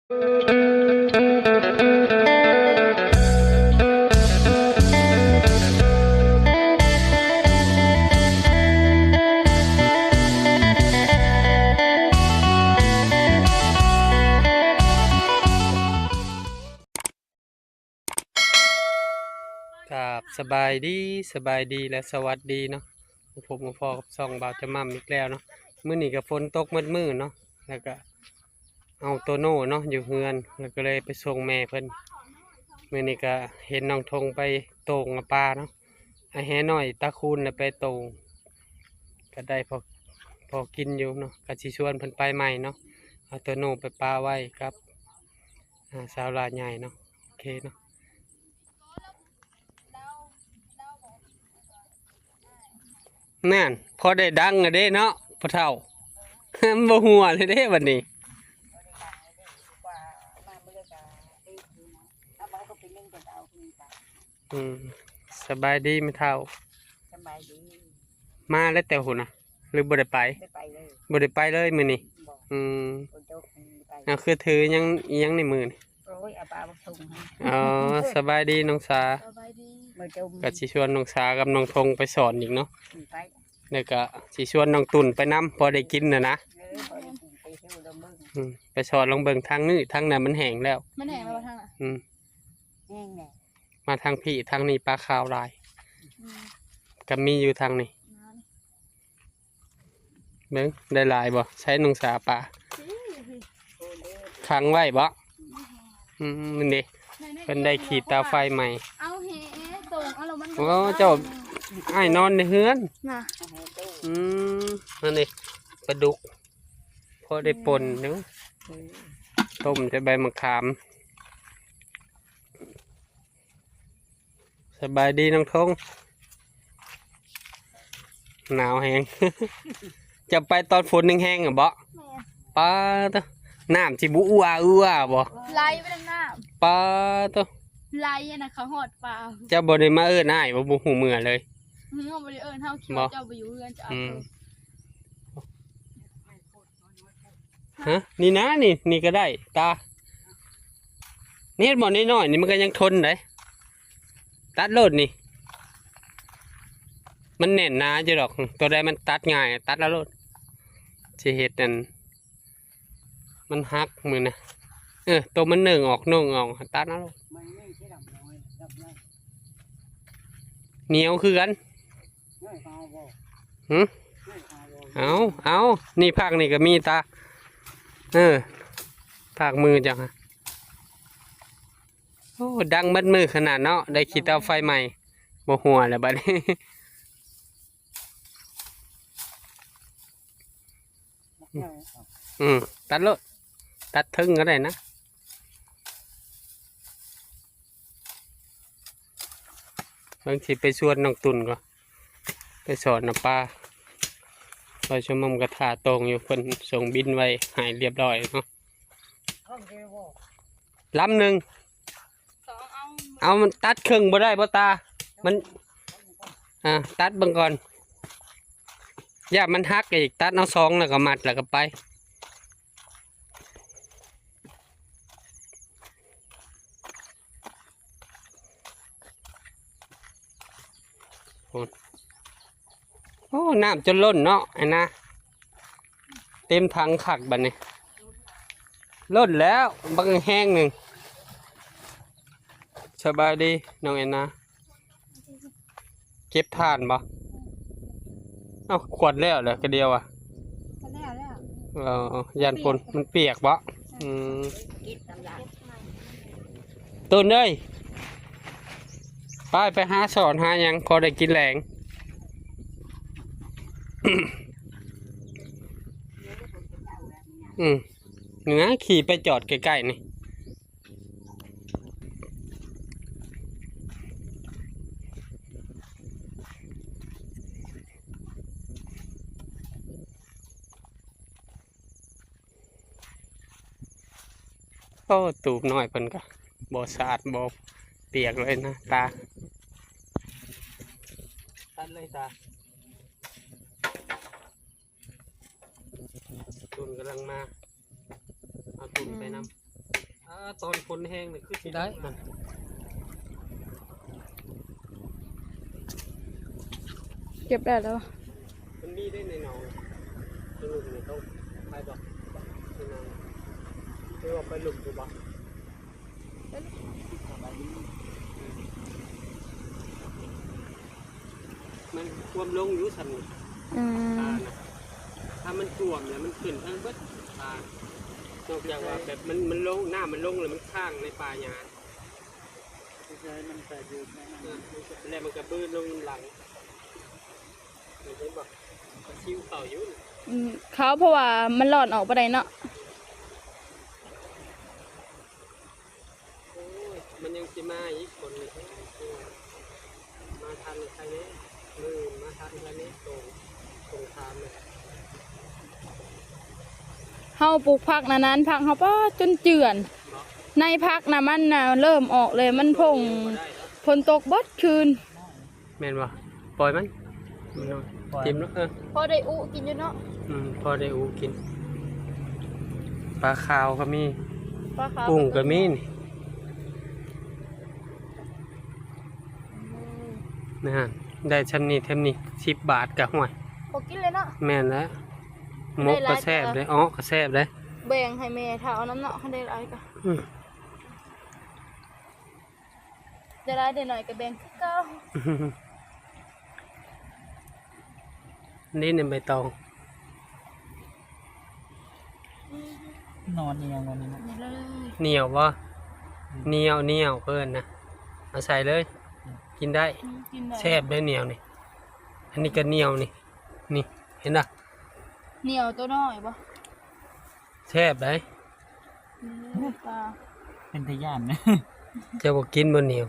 ครับสบายดีและสวัสดีเนาะผมกับพ่อกับซองบ่าวจะมั่มอีกแล้วเนาะมื้อนี้ก็ฝนตกมืดๆเนาะแล้วก็เอาโตโน่เนาะอยู่เฮือนแล้วก็เลยไปส่งแม่เพิ่นมื้อนี้ก็เห็นน้องธงไปโต่งกับปลาเนาะไอ้แห่น้อยตาคูนน่ะไปโต่งก็ได้พอกินอยู่เนาะก็สิชวนเพิ่นไปใหม่เนาะเอาโตโน่ไปปลาไว้ครับสาวลาใหญ่เนาะโอเคเนาะนั่นพอได้ดังอะเด้เนาะพ่อเฒ่า บ่หัวเลยเด้บัดนี้อืมสบายดีไหมเฒ่าสบายดีมาแล้วแต่หุ่นนะหรือบ่ได้ไปได้ไปเลยบ่ได้ไปเลยมื้อนี้บอกอืมคนเจ้าคนไปเอาคือถือยังอิหยังในมือนี่ โอ้ยเอาปลาบักทุงให้อ๋อสบายดีน้องสาสบายดีมือเจ้าก็สิชวนน้องสากับน้องธงไปสอนอีกเนาะไปแล้วก็สิชวนน้องตุ่นไปนํพอได้กินน่ะนะพอได้กินไปเที่ยวดำเบิ้งไปสอนลองเบิ่งทางนี้ทางนั้นมันแห้งแล้วมันแห้งแล้วทางน่ะแห้งแน่มาทางพี่ทางนี้ปลาขาวหลายก็มีอยู่ทางนี้เบิ่งได้หลายบ่ใช้น้องสาปลาขังไว้บ่มันดิเป็นได้ขีดตาไฟใหม่เอาเฮตรงเอาแล้วมันโอ้เจ้าไอ้นอนในเฮือนน่ะนั่นดิปลาดุกพอได้ป่นเนาะต้มจะใบมะขามสบายดีน้องทงหนาวแห้ง จะไปตอนฝนแห้งๆอ่ะบ่ป้าตัวน้ำจิบุอ้วบ่ไล่ไปทางน้ป้าตัวำไล่นะเขาหอดปลาจะบ่ได้มาเอิ้นอ้ายบ่หูเมื่อเลยเขาบ่ได้เอิ้นเฮาคิดเจ้าไปอยู่เรือนจะเอาฮะนี่นะนี่ก็ได้ตานี่บ่น้อยๆนี่มันก็ยังทนได้ตัดโลดนี่มันแน่นหนาอยู่ดอกตัวใดมันตัดง่ายตัดแล้วโลดสิเฮ็ดนั่นมันหักมือนะตัวมันหนึ่งออกตัดแล้วโลดเหนียวคือกันเอานี่ภาคนี่ก็มีตาภาคมือจังฮะโอ้ดังมัดมือขนาดเนาะได้ขีดเตาไฟใหม่บ่หัวแล้วบัดนี้ตัดโลดตัดทึ่งก็ได้นะบางทีไปชวนน้องตุ่นก็ไปสอนน้ำปลาพอชั่วโมงกระถาตรงอยู่คนส่งบินไว้หายเรียบร้อยเนาะลำหนึ่งเอามันตัดครึ่งบ่ได้บ่ตามันตัดเบิ่งก่อนอย่ามันหักอีกตัดเอาสองแล้วก็มัดแล้วก็ไปโอ้น้ำจนล้นเนาะไอ้นะเต็มถังขักบัดนี้ล้นแล้วบางแห้งหนึ่งสบายดีน้องไอ้นะเก็บทานบ่เอาขวดแล้วเลยก็เดียวยันฝนมันเปียกบ่ตื่นเลยไปหาสอนหายังพอได้กินแหลงเนื้อขี่ไปจอดใกล้ๆนี่โอ้ตูบน้อยเพิ่นก็บ่สะอาดบ่เปียกเลยนะตาตัดเลยตาตุ่นกำลังมาเอาตุ่นไปนำ ตอนฝนแห้งนี่คือสิได้มัน เก็บได้แล้ว มันมีได้ในหนองตรงนี้ต้องไปบ่ในหนองหรือว่าไปหลุมดูบ่มันความลงอยู่สั่นนี่ อืม ตานะถ้ามันท่วมแล้วมันขึ้นทั้งเบิดตานอกจากว่าแบบมันลงหน้ามันลงแล้วมันข้างในป่าหญ้า ใช่มันแต่อยู่แม่นั่น แล้วมันก็บื้นลงหลังเห็นบ่ก็ชิวเข่าอยู่นี่ เขาเพราะว่ามันหลอดออกไปได้เนาะ โอ้ยมันยังสิมาอีกคนนึงมาทันใครเนี่ยมือมาทันใครเนี่ยตรงทางเลย เฮาปลูกผักนั้นผักเฮาป้าจนเจือน เนาะ ในผักน่ะมันน่ะเริ่มออกเลยมันพง บ่ได้แล้ว ฝนตกเบิดคืน แม่นบ่ปล่อยมันจิ้มแล้วพอได้อุกินอยู่เนาะ พอได้อูกินปลาขาวก็มี ปลาขาว กุ้งก็มีนี่นะฮะได้ชั้นนี้เท่านี้10 บาทกับห่วย บ่กินเลยเนาะ แม่นแล้วมกก็แซ่บเลยอ๋อก็แซ่บเลย แบ่งให้แม่ถ้าเอาน้ำเนาะให้ได้หลายก็ อืม ได้หลายได้หน่อยก็แบ่งคือเก่า นี่เนี่ยใบตอง นอนยังวันนี้นะ นี่เลย เหนียววะเหนียวเพิ่นนะเอาใส่เลย กินได้ กินได้ แซ่บได้เหนียวนี่อันนี้ก็เหนียวนี่นี่เห็นป่ะ เหนียวตัวน้อยบ่ แซ่บได้ นี่ปลา เป็นทะยานนะ จะบอกกินบนเหนียว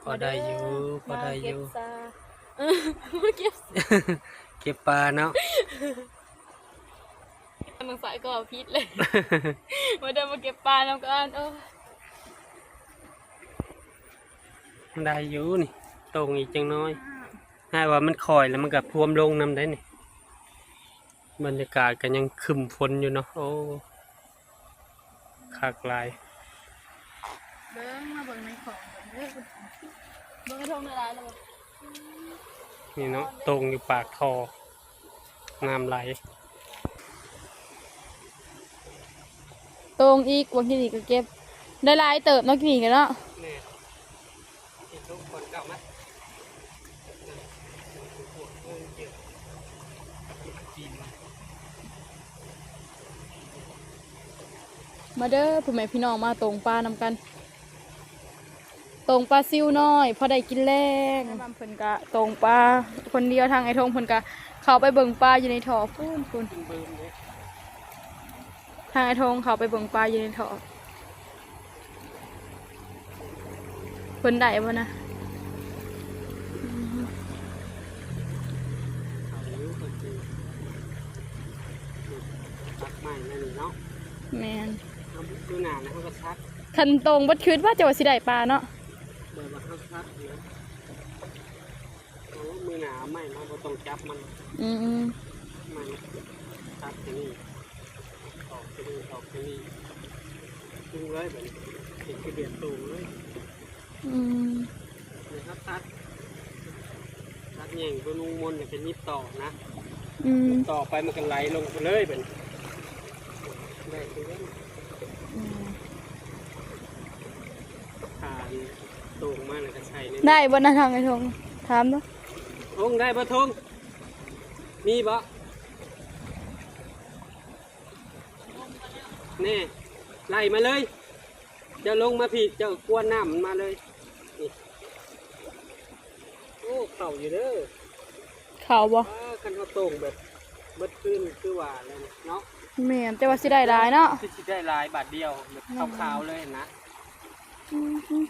ก็ได้อยู่ก็ได้อยู่ มาเก็บซามาเก็บ เก็บปลาเนาะ มึงสายก็เอาพิษเลย มาเดินมาเก็บปลาแล้วกันได้อยู่นี่ตรงอีกจังน้อยให้ว่ามันคอยแล้วมันก็พรวมลงน้ำได้นี่บรรยากาศก็ยังครึมฝนอยู่เนาะโอ้คักหลาย เบิ้งมาเบิ้งในของเบิ้งเบิ้งกระทงในร้านเลย นี่เนาะตรงอยู่ปากท่อน้ำไหล ตรงอีกวันที่นี่ก็เก็บได้หลายเติบเนาะกินกันเนาะ นี่ที่ทุกคนเก่าไหม มาเด้อพ่อแม่พี่น้องมาตรงปลานำกัน ตรงปลาซิวน้อยพอได้กินแรงบ้านเพิ่นกะตรงปลาคนเดียวทางไอ้ทงเพิ่นกะเขาไปเบิ่งปลาอยู่ในท่อพูน กินเบิ่มเลย ทางไอ้ทงเขาไปเบิ่งปลาอยู่ในท่อเพิ่นได้บ่นะ เอาอยู่ก็คือตัดใหม่นั่นนี่เนาะ แม่น เอาดูหนานะเขาก็ชัด คันตรงบัดคืนว่าจะว่าสิได้ปลาเนาะ เดี๋ยวมาเขาชัดเลยเอามือหนาไม่มาบ่ต้องจับมัน อืม ไม่ตัดที่นี่ตอกที่นี่ตอกที่นี่ตึงเลยแบบนี้เป็นกระเบียดตูงเลย อืม นะครับตัดแย่งตัวนุ่งมนเนี่ยเป็นนิดต่อนะ อืม ต่อไปมันก็ไหลลงไปเลยแบบนี้ได้คือว่าผ่านตูงมากเลยก็ใช่เลย ได้บ่นะทางไอ้ทงถามเนาะ ทงได้ปะทงมีปะนี่ไล่มาเลยจะลงมาผิดจะกวนน้ำมันมาเลยนี่โอ้เข่าอยู่เด้อ เขาบ่ คันเขาตรงแบบเบิดขึ้นคือว่าแล้วเนาะ แม่นแต่ว่าสิได้หลายเนาะ ที่สิได้ลายบาทเดียวแบบขาวๆเลยนะ อืม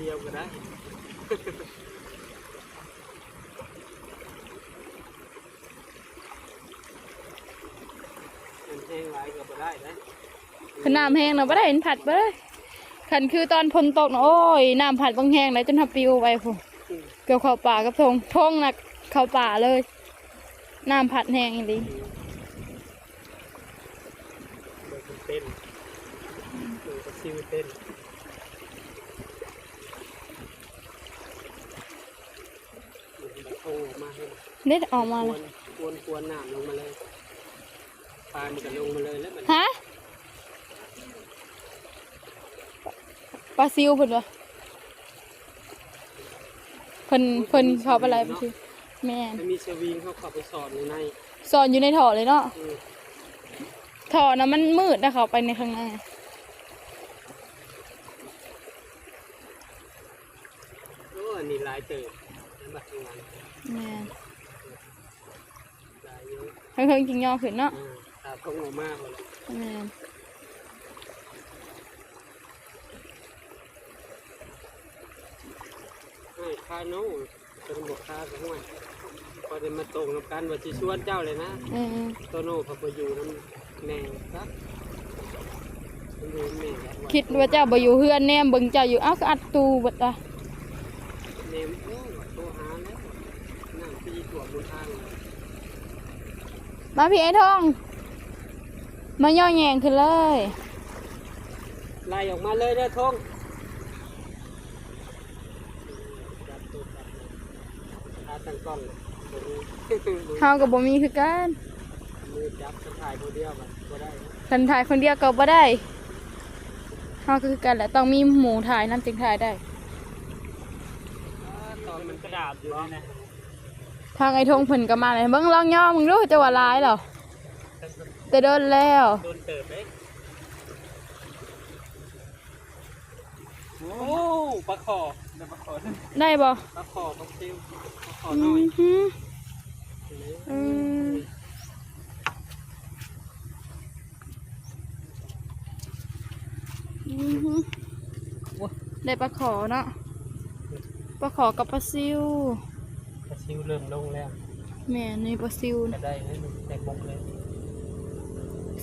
เดียวก็ได้มันแห้งหลายก็บ่ได้นะ ขน้ำแห้งเนาะบ่ได้เห็นผัดบ่ได้ขันคือตอนฝนตกเนาะโอ้ยน้ำผัดบางแห้งเลยจนทับปิวไปพุ่นเกี่ยวเข้าป่ากับทงน่ะเข้าป่าเลยน้ำผัดแห้งอีหลี เบิกเต้นเบิกซิวเต้นมันโตออกมาให้ เด็ดออกมา ค เล วย รกวนน้ำลงมาเลยปลามันก็ลงมาเลยแล้วมัน ฮะปลาซิวเพิ่นวะเพิ่นเขาไปอะไรปลาซิวแม่น มันมีสวิงเขาเข้าไปสอดใน ซ่อนอยู่ในท่อเลยเนาะ อืม ท่อนะมันมืดนะเขาไปในข้างหน้า โอ้อันนี้ลายเติบน้ำบัตรงาน แม่น ลายเยอะ เพิ่งกินย่อขึ้นเนาะ ตาทงออกมากเลย แม่น ให้ข้าโน้เป็นบกข้ากับห้วยพอได้มาตรงกับกันว่าจะชวนเจ้าเลยนะ อืม โตโน่เขาไปอยู่น้ำแม่ครับมันอยู่แม่แล้ว คิดว่าเจ้าบ่อยู่เฮือนแนมเบิ่งเจ้าอยู่เอ้าก็อัดตูเบัดอ่ะ เนมโอ้โทรหาแล้วนั่งตีตัวบนทางเลย มาพี่ไอ้ทอง มาย่อแยงขึ้นเลย ไล่ออกมาเลยเด้อทงจับตัวจับเลยขาตั้งกล้องเลยบ่รู้ เฮาก็บ่มีคือกัน มือจับถ่ายคนเดียวมันก็ได้นะ คันถ่ายคนเดียวก็บ่ได้เฮาก็คือกันแหละต้องมีหมู่ถ่ายนำจึงถ่ายได้ ตอนมันกระดาบอยู่นี่นะ ทางไอ้ทงเพิ่นก็มาเลยเบิ่งลองย่อมึงดูจะว่าหลายเหรอแต่โดนแล้ว โดนเติบเลยโอ้ปลาคอเดี๋ยวปลาคอ ได้บ่ ปลาคอปลาซิวปลาคอ อื น้อย อหืออืมอือหือได้ปลาขอเนาะปลาขอกับปลาซิว ปลาซิวเริ่มลงแล้ว แม่นี่ปลาซิว จะได้ให้มันแต่บกเลย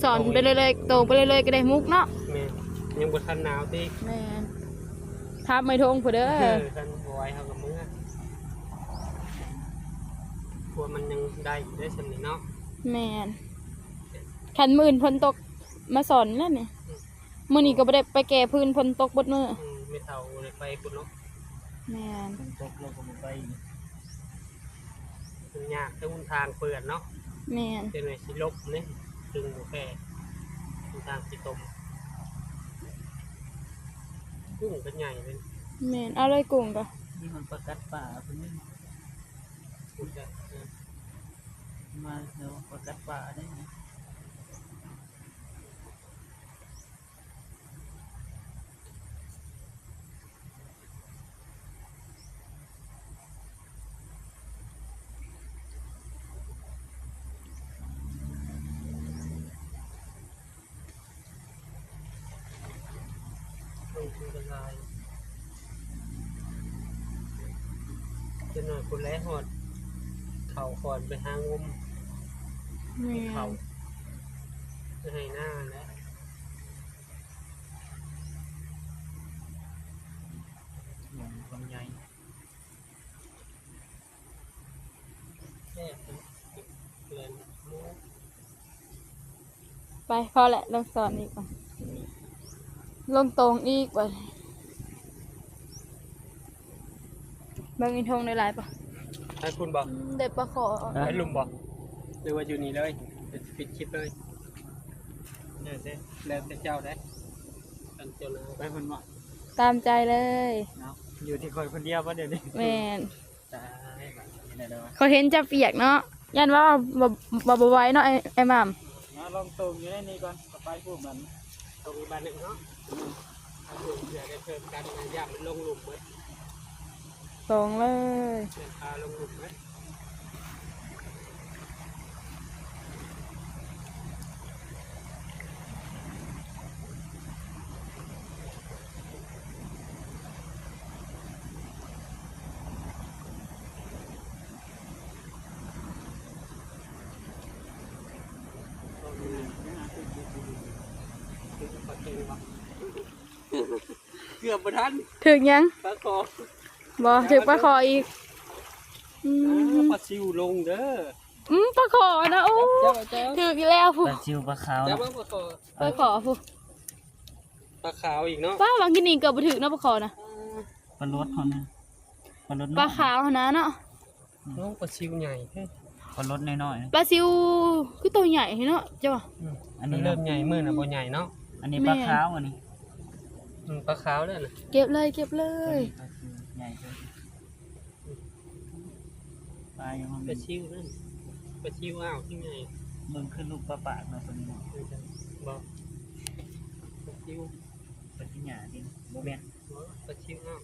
สอนไปเรื่อยๆโตไปเรื่อยๆก็ได้มุกเนาะ แม่ยังบนทันหนาวที่ แม่นทับไม่ทงผู้เด้อ ทันบอยเขากับมือกลัวมันยังได้อยู่ได้สำนีเนาะ แม่นขันมื่นพ้นตกมาสอนแล้วเนี่ยมื้อนี้ก็บ่ได้ไปแก่พื้นพ้นตกเบดมื้อ ไม่เท่าเลยไปปุ่นเนาะ แม่น ตกลงไปมันยากต้องทางเปิดเนาะ แม่น เป็นไงสิลบนี่ดึงหมูแค่ทางสิตมกุ้งเป็นใหญ่เลย แม่นเอาเลยกุ้งก็ นี่มันประกัดป่าคนนี้ กุ้งจะ มาเดี๋ยวประกัดป่าได้ไหม กุ้งเป็นลายจะหน่อยคนแรกหอดเข่าก่อนไปหางม แม่ เข่าน จะให้หน้าแล้ว หลงคนใหญ่ แค่เปลี่ยนมู ไปพอแหละลงสอนอีกก่อนลงตรงอีกว่าเบิ่งอีทงได้หลายปะ ให้คุณบอก เด็ดปลาขอ ให้ลุงบอกหรือว่าอยู่นี่เลยจะปิดคลิปเลยเนี่ยเด้แล้วแต่เจ้าได้ท่านเจ้าเลย ไปคนวะ ตามใจเลย เนาะอยู่ที่คนคนเดียวปะเดี๋ยวนี้ แม่น ตายแบบ นี่ไหนเดี๋ยววะ เขาเห็นจะเปียกเนาะยันว่าบ่ไหว้เนาะไอ้หม่ มาลองตรงอยู่ในนี้ก่อนต่อไปพูดมัน ตรงบ้านหนึ่งเนาะเอาเผื่อได้เพิ่มกันนะย่ามันลงหลุมไหม ำตรงเลย เดินพาลงหลุมไหม กือบบ่ทัน ถึงยัง ปลาคอ บ่ถึงปลาคออีกปลาซิวลงเด้อ ปลาคอนะโอ้ เจ้า ถึงอีกแล้วผู้ ปลาซิวปลาขาว เจ้า เนาะ ปลาคอ ปลาคอผู้ ปลาขาวอีกเนาะ ป้าบางกินนี่เกือบบ่ถึงนะปลาคอนะ ปลาลดเขานะปลาลด ปลาขาวนะเนาะ น้องปลาซิวใหญ่เฮ้ย ปลาลดน้อยๆนะ ปลาซิวคือตัวใหญ่เนาะเจ้าว่า อัน มั นี้ นเริ่มใหญ่มื้อน่ะบ่ใหญ่เนาะ อันนี้ปลาขาวอันนี้ ปลาขาวแล้วน่ะ เก็บเลยเก็บเลย ปลาซิวใหญ่เลยปลาอย่างมัน ปลาซิวนั่นปลาซิวอ้าวที่ไง มึงขึ้นลูกปลาปากเนาะตัวนี้เนาะ บ่ปลาซิว ปลาที่หยาดิโบแมน ปลาซิวอ้าว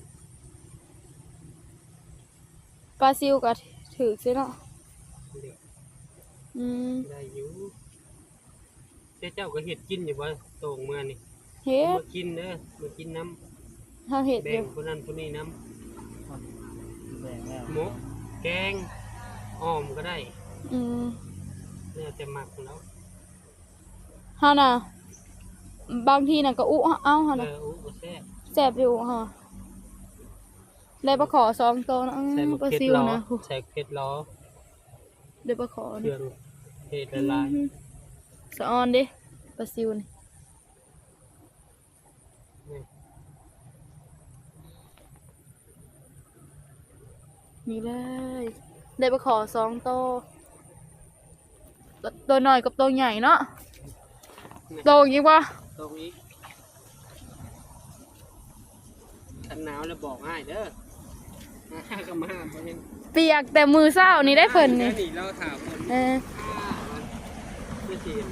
ปลาซิวก็ถึกซิเนาะ เดี๋ยว ได้อยู่เจ้าก็เห็ดกินอยู่บ่โต่งเมื่อนี่ เฮ็ด มากินเด้อมากินน้ เฮาเฮ็ด ำแบ่ อยู่ งคนนั้นคนนี้น้ แบ่งแล้ว ำหมกแกงอ้อมก็ได้ อืม เนี่ยแต่หมักแล้ว เฮาน่ะบางทีน่ะก็อุเอาเฮาน่ะ อู้แซ่บ แซ่บอยู่เฮาได้ปลาขอ2ตัวนะ ใส่มะ ปลา เขื ซิ อ ว ล้อ นะ ใส่เผ็ดล้อ ได้ปลาขอ เครื่องเผ็ดละลาย สะออนเด้ปลาซิวนี่ นี่ นี่เลยได้ปลาขอ2ตัวตัวน้อยกับตัวใหญ่เนาะโตอีกบ่ ตรงนี้กันหนาวแล้วบอกง่ายเด้อก็มาเพราะงั้น เปียกแต่มือเศร้านี่ได้เพิ่นนี่ นี่เราถามคน เออ ไม่จีน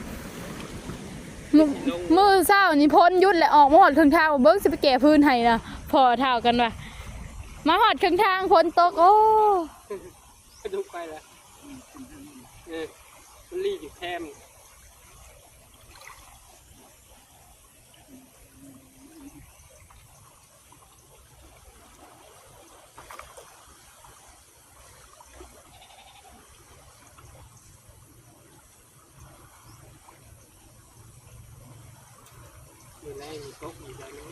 มือเศร้านี่พ้นหยุดแล้วออกมาหอดครึ่งทางเบิ้งสิไปแก่พื้นให้นะพอเท่ากันว่ามาหอดครึ่งทางพ้นตกโอ้ ก็ดูไปแล้วมันรีอยู่แคม อยู่แรงมีก๊กอยู่แล้วนะ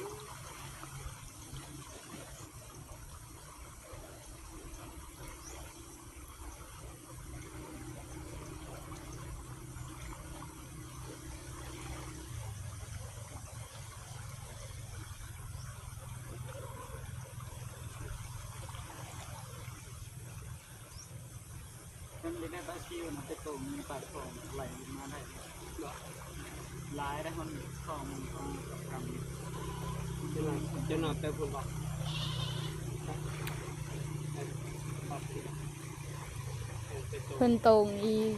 มันไม่ได้ปลาซิวนะไปตรงมีปลาทองไหลมาได้หลายได้คนทองมันทองทำ เจ้าหน่อยไปพูดบอก เพิ่นตรงอีก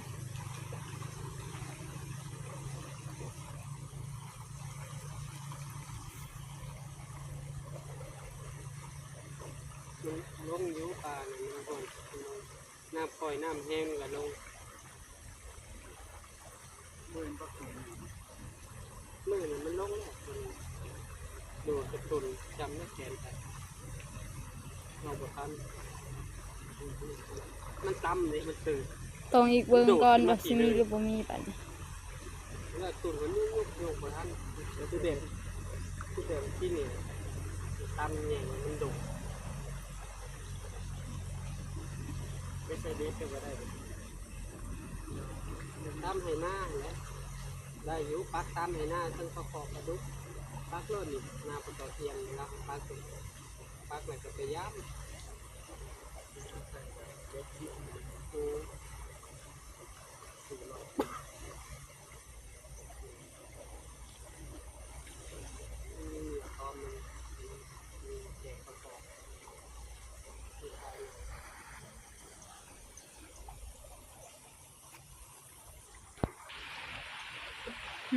ลงยุปลาเนี่ยมันก่อนน้ำปล่อยน้ำแห้งก็ลง เบิ่งปลาตุ่ม มือมันลงแล้วดูกระตุนจำไม่แขนไปเราบทันมันต่ำเลยมันตื่น ตรงอีกเบิ่งก่อนว่าสิมีหรือบ่มีปัดนี้ แล้วตุนมันยุบบทันแล้วตัวเด่นที่นี่ต่ำเนี่ยมันดุไม่ใช่เด็กก็ได้ต่ำให้หน้าแล้วได้อยู่ปักต่ำให้หน้าทั้งข้อคอกระดุกปักเลิ่นนี่นาปตอเทียงแล้วปักอะไรก็ไปย้ำ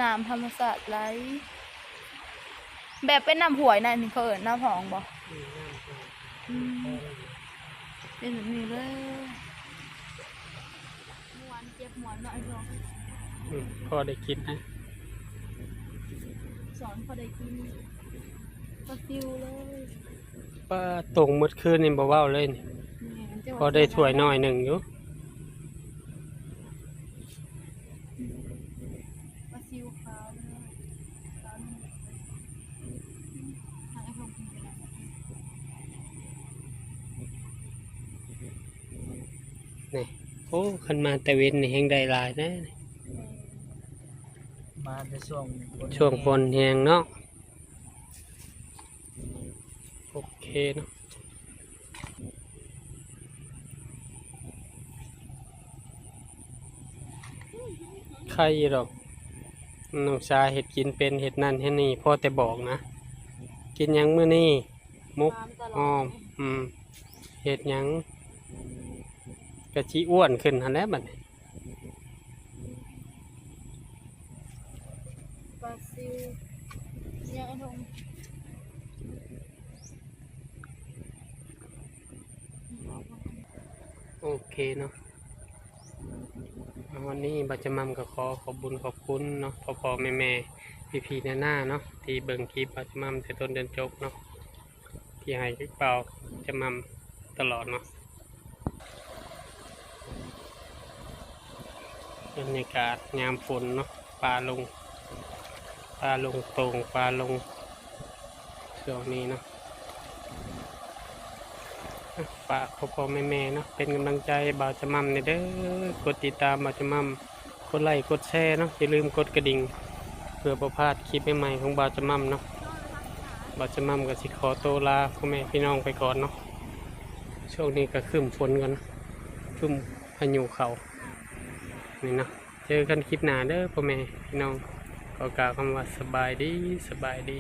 น้ำธรรมศาสตร์ไหลแบบเป็นน้ำหวยนั่นนี่เขาเอิ้นน้ำหองบ่เป็นแบบนี้เลยเมื่อวานเจ็บหมอนมาไอ้น้อง พอได้กินนะ สอนพอได้กินปลาซิวเลย ป้าตรงหมดคืนนี่บ่เว้าเลยนี่พอได้ถ้วยน้อยหนึ่งอยู่ ปลาซิวขาวเลยขาวนี่หาไอ้พวกนี้ อ้คันมาแต่เว้นนี่แฮงได้หลายนะ มาในช่วงฝนแฮงเนาะโอเคเนาะใครหรอกน้องชายเห็ดกินเป็นเห็ดนั่นเห็ดนี่พ่อแต่บอกนะกินหยังมื้อนี้มุกอ้อมเห็ดหยังกะจิอ้วนขึ้นหั่นแหละบัดนี้ ปลาซิวยังไอ้ทง โอเคเนาะวันนี้บัจจมัมก็ขอขอบบุญขอบคุณเนาะพ่อแม่พี่ๆหน้าเนาะที่เบิ่งคลิปบัจจมัมแต่ต้นเดือนจบเนาะที่ให้คลิปเปล่าจะมัมตลอดเนาะบรรยากาศยามฝนเนาะปลาลงโต่งปลาลงช่วงนี้เนาะฝากพ่อแม่เนาะเป็นกำลังใจบ่าวจะมั่มในเด้อกดติดตามบ่าวจะมั่มกดไลค์กดแชร์เนาะอย่าลืมกดกระดิ่งเพื่อบ่พลาดคลิปใหม่ๆของบ่าวจะมั่มเนาะบ่าวจะมั่มก็สิขอตัวลาพ่อแม่พี่น้องไปก่อนเนาะช่วงนี้ก็ครึ้มฝนกันครึ้มพายุเข้านี่เนาะเจอกันคลิปหน้าเด้อพ่อแม่พี่น้องขอกล่าวคำว่าสบายดี